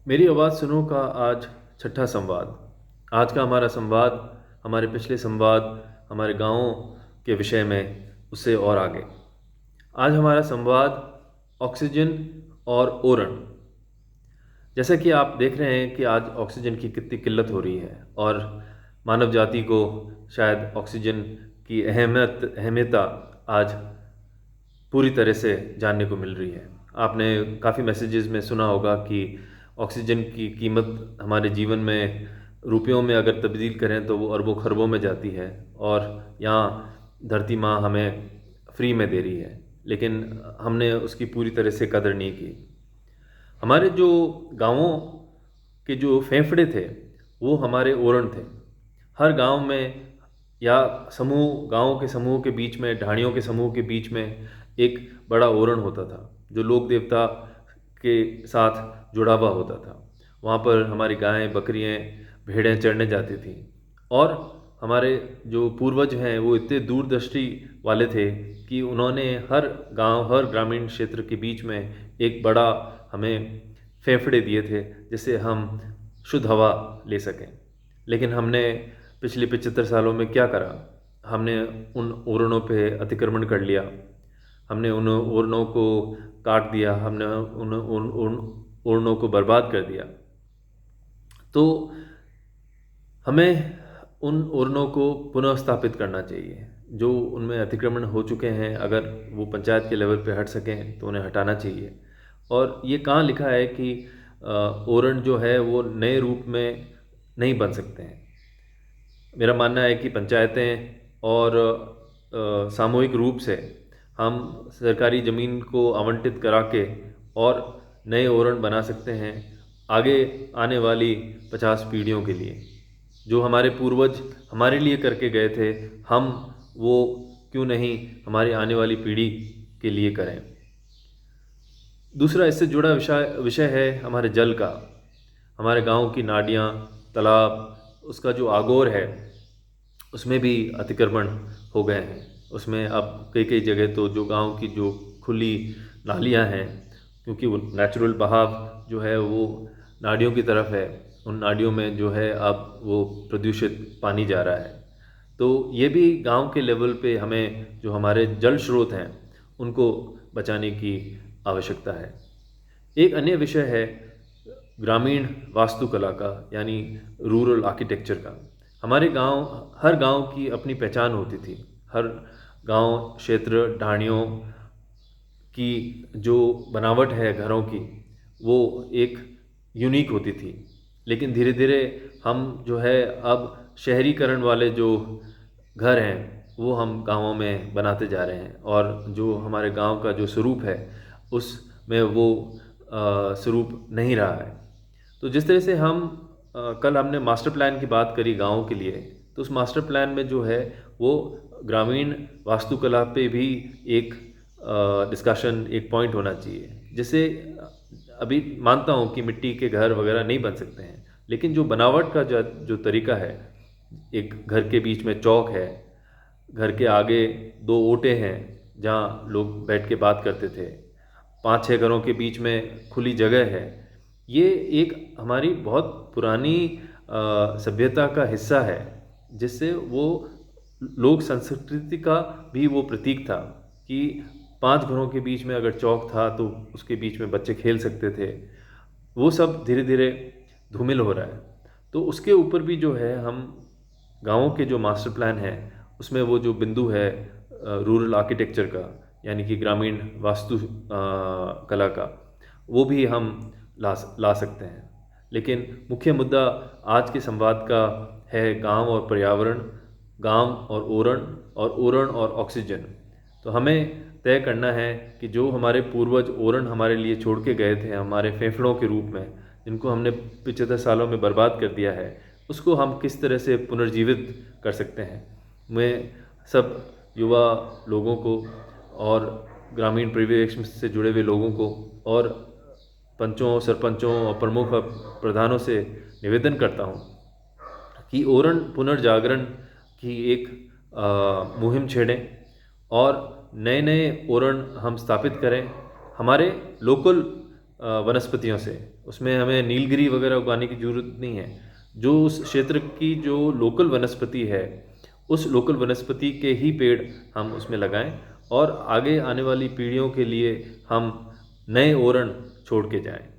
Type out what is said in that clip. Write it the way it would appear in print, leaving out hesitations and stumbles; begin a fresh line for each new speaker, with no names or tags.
मेरी आवाज़ सुनो का आज छठा संवाद। आज का हमारा संवाद हमारे पिछले संवाद हमारे गाँव के विषय में उससे और आगे। आज हमारा संवाद ऑक्सीजन और ओरण। जैसा कि आप देख रहे हैं कि आज ऑक्सीजन की कितनी किल्लत हो रही है और मानव जाति को शायद ऑक्सीजन की अहमियता आज पूरी तरह से जानने को मिल रही है। आपने काफ़ी मैसेजेस में सुना होगा कि ऑक्सीजन की कीमत हमारे जीवन में रुपयों में अगर तब्दील करें तो वो अरबों खरबों में जाती है और यहाँ धरती माँ हमें फ्री में दे रही है, लेकिन हमने उसकी पूरी तरह से कदर नहीं की। हमारे जो गाँवों के जो फेफड़े थे वो हमारे ओरण थे। हर गांव में या समूह गांवों के समूह के बीच में, ढाणियों के समूह के बीच में एक बड़ा ओरण होता था जो लोक देवता के साथ जुड़ा हुआ होता था। वहाँ पर हमारी गायें, बकरियाँ, भेड़ें चरने जाती थीं और हमारे जो पूर्वज हैं वो इतने दूरदृष्टि वाले थे कि उन्होंने हर गांव, हर ग्रामीण क्षेत्र के बीच में एक बड़ा हमें फेफड़े दिए थे जिससे हम शुद्ध हवा ले सकें। लेकिन हमने पिछले 75 सालों में क्या करा? हमने उन ओरणों पे अतिक्रमण कर लिया, हमने उन ओरणों को काट दिया, हमने उन उन उन ओरणों को बर्बाद कर दिया। तो हमें उन ओरणों को पुनः स्थापित करना चाहिए। जो उनमें अतिक्रमण हो चुके हैं, अगर वो पंचायत के लेवल पे हट सकें तो उन्हें हटाना चाहिए। और ये कहाँ लिखा है कि ओरण जो है वो नए रूप में नहीं बन सकते हैं। मेरा मानना है कि पंचायतें और सामूहिक रूप से हम सरकारी ज़मीन को आवंटित करा के और नए ओरण बना सकते हैं आगे आने वाली 50 पीढ़ियों के लिए। जो हमारे पूर्वज हमारे लिए करके गए थे, हम वो क्यों नहीं हमारी आने वाली पीढ़ी के लिए करें। दूसरा इससे जुड़ा विषय है हमारे जल का। हमारे गांव की नालियाँ, तालाब, उसका जो आगोर है उसमें भी अतिक्रमण हो गए हैं। उसमें अब कई कई जगह तो जो गांव की जो खुली नालियाँ हैं, क्योंकि वो नेचुरल बहाव जो है वो नालियों की तरफ है, उन नालियों में जो है अब वो प्रदूषित पानी जा रहा है। तो ये भी गांव के लेवल पे हमें जो हमारे जल स्रोत हैं उनको बचाने की आवश्यकता है। एक अन्य विषय है ग्रामीण वास्तुकला का, यानी रूरल आर्किटेक्चर का। हमारे गांव, हर गांव की अपनी पहचान होती थी। हर गांव, क्षेत्र, ढाणियों की जो बनावट है घरों की वो एक यूनिक होती थी। लेकिन धीरे धीरे हम जो है अब शहरीकरण वाले जो घर हैं वो हम गाँवों में बनाते जा रहे हैं और जो हमारे गांव का जो स्वरूप है उसमें वो स्वरूप नहीं रहा है। तो जिस तरह से हम कल हमने मास्टर प्लान की बात करी गाँव के लिए, तो उस मास्टर प्लान में जो है वो ग्रामीण वास्तुकला पे भी एक डिस्कशन, एक पॉइंट होना चाहिए। जैसे अभी मानता हूँ कि मिट्टी के घर वगैरह नहीं बन सकते हैं, लेकिन जो बनावट का जो तरीका है, एक घर के बीच में चौक है, घर के आगे दो ओटे हैं जहाँ लोग बैठ के बात करते थे, 5-6 घरों के बीच में खुली जगह है। ये एक हमारी बहुत पुरानी सभ्यता का हिस्सा है, जिससे वो लोक संस्कृति का भी वो प्रतीक था कि 5 घरों के बीच में अगर चौक था तो उसके बीच में बच्चे खेल सकते थे। वो सब धीरे धीरे धूमिल हो रहा है। तो उसके ऊपर भी जो है हम गाँवों के जो मास्टर प्लान है उसमें वो जो बिंदु है रूरल आर्किटेक्चर का, यानी कि ग्रामीण वास्तु कला का, वो भी हम ला सकते हैं। लेकिन मुख्य मुद्दा आज के संवाद का है गांव और पर्यावरण, गांव और ओरण और ऑक्सीजन। तो हमें तय करना है कि जो हमारे पूर्वज ओरण हमारे लिए छोड़ के गए थे हमारे फेफड़ों के रूप में, जिनको हमने 75 सालों में बर्बाद कर दिया है, उसको हम किस तरह से पुनर्जीवित कर सकते हैं। मैं सब युवा लोगों को और ग्रामीण परिवेश से जुड़े हुए लोगों को और पंचों, सरपंचों और प्रमुख प्रधानों से निवेदन करता हूँ कि ओरण पुनर्जागरण की एक मुहिम छेड़ें और नए नए ओरण हम स्थापित करें। हमारे लोकल वनस्पतियों से। उसमें हमें नीलगिरी वगैरह उगाने की ज़रूरत नहीं है। जो उस क्षेत्र की जो लोकल वनस्पति है, उस लोकल वनस्पति के ही पेड़ हम उसमें लगाएं और आगे आने वाली पीढ़ियों के लिए हम नए ओरण छोड़ के जाएं।